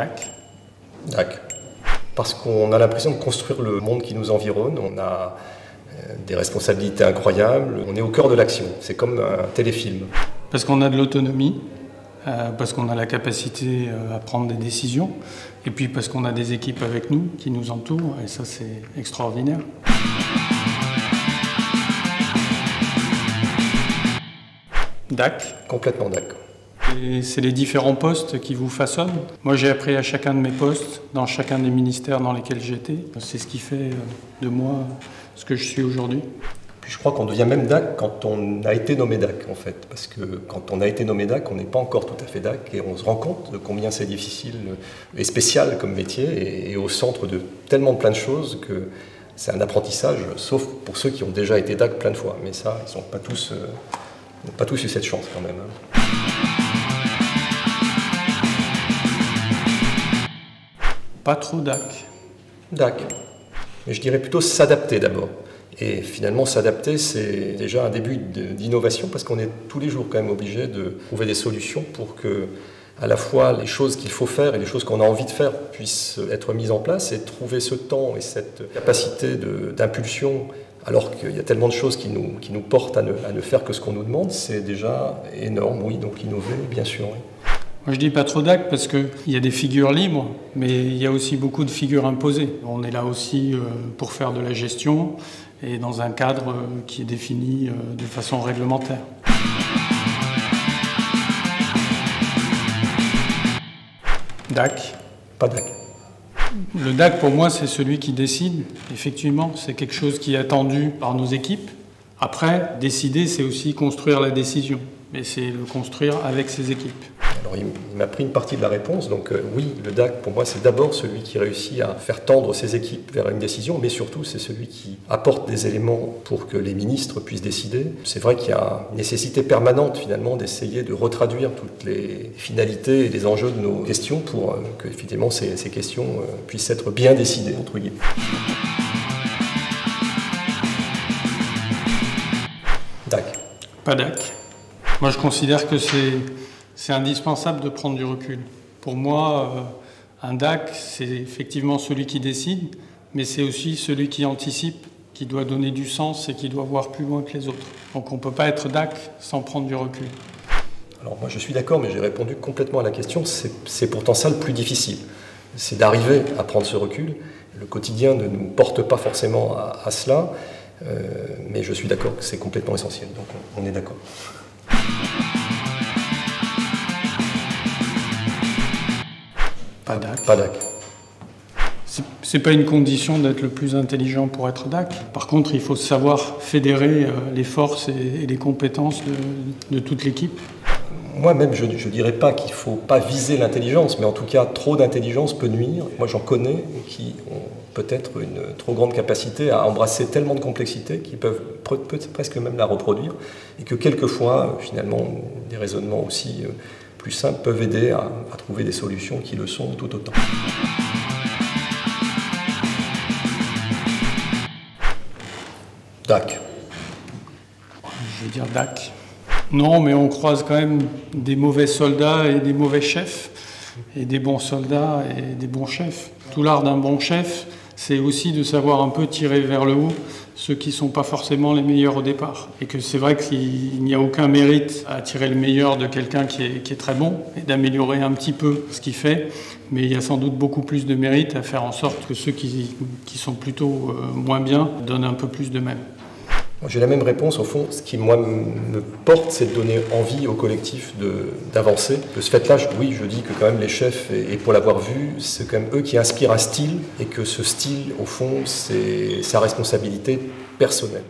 DAC. DAC. Parce qu'on a l'impression de construire le monde qui nous environne, on a des responsabilités incroyables, on est au cœur de l'action, c'est comme un téléfilm. Parce qu'on a de l'autonomie, parce qu'on a la capacité à prendre des décisions, et puis parce qu'on a des équipes avec nous qui nous entourent, et ça c'est extraordinaire. DAC. Complètement DAC. Et c'est les différents postes qui vous façonnent. Moi j'ai appris à chacun de mes postes, dans chacun des ministères dans lesquels j'étais. C'est ce qui fait de moi ce que je suis aujourd'hui. Puis je crois qu'on devient même DAC quand on a été nommé DAC en fait. Parce que quand on a été nommé DAC, on n'est pas encore tout à fait DAC et on se rend compte de combien c'est difficile et spécial comme métier et au centre de tellement plein de choses que c'est un apprentissage, sauf pour ceux qui ont déjà été DAC plein de fois. Mais ça, ils n'ont pas tous eu cette chance quand même. Pas trop DAC. DAC. Mais je dirais plutôt s'adapter d'abord. Et finalement, s'adapter, c'est déjà un début d'innovation parce qu'on est tous les jours quand même obligé de trouver des solutions pour que, à la fois, les choses qu'il faut faire et les choses qu'on a envie de faire puissent être mises en place et trouver ce temps et cette capacité d'impulsion alors qu'il y a tellement de choses qui nous portent à ne faire que ce qu'on nous demande, c'est déjà énorme, oui, donc innover, bien sûr. Oui. Moi je dis pas trop DAC parce qu'il y a des figures libres, mais il y a aussi beaucoup de figures imposées. On est là aussi pour faire de la gestion et dans un cadre qui est défini de façon réglementaire. DAC. Pas DAC. Le DAC pour moi c'est celui qui décide, effectivement, c'est quelque chose qui est attendu par nos équipes. Après, décider c'est aussi construire la décision, mais c'est le construire avec ses équipes. Alors il m'a pris une partie de la réponse, donc oui, le DAC pour moi c'est d'abord celui qui réussit à faire tendre ses équipes vers une décision, mais surtout c'est celui qui apporte des éléments pour que les ministres puissent décider. C'est vrai qu'il y a une nécessité permanente finalement d'essayer de retraduire toutes les finalités et les enjeux de nos questions pour que effectivement ces questions puissent être bien décidées, entre guillemets. DAC. Pas DAC. Moi je considère que c'est indispensable de prendre du recul. Pour moi, un DAC, c'est effectivement celui qui décide, mais c'est aussi celui qui anticipe, qui doit donner du sens et qui doit voir plus loin que les autres. Donc on ne peut pas être DAC sans prendre du recul. Alors moi je suis d'accord, mais j'ai répondu complètement à la question. C'est pourtant ça le plus difficile. C'est d'arriver à prendre ce recul. Le quotidien ne nous porte pas forcément à cela, mais je suis d'accord que c'est complètement essentiel. Donc on est d'accord. Pas DAC. Pas DAC. C'est pas une condition d'être le plus intelligent pour être DAC. Par contre, il faut savoir fédérer les forces et les compétences de toute l'équipe. Moi-même, je ne dirais pas qu'il ne faut pas viser l'intelligence, mais en tout cas, trop d'intelligence peut nuire. Moi, j'en connais qui ont peut-être une trop grande capacité à embrasser tellement de complexité qu'ils peuvent presque même la reproduire, et que quelquefois, finalement, des raisonnements aussi plus simples peuvent aider à trouver des solutions qui le sont tout autant. DAC. Je vais dire DAC. Non, mais on croise quand même des mauvais soldats et des mauvais chefs, et des bons soldats et des bons chefs. Tout l'art d'un bon chef, c'est aussi de savoir un peu tirer vers le haut ceux qui ne sont pas forcément les meilleurs au départ. Et que c'est vrai qu'il n'y a aucun mérite à tirer le meilleur de quelqu'un qui est très bon et d'améliorer un petit peu ce qu'il fait, mais il y a sans doute beaucoup plus de mérite à faire en sorte que ceux qui sont plutôt moins bien donnent un peu plus d'eux-mêmes. J'ai la même réponse, au fond, ce qui moi me porte, c'est de donner envie au collectif d'avancer. De ce fait-là, oui, je dis que quand même les chefs, et pour l'avoir vu, c'est quand même eux qui inspirent un style, et que ce style, au fond, c'est sa responsabilité personnelle.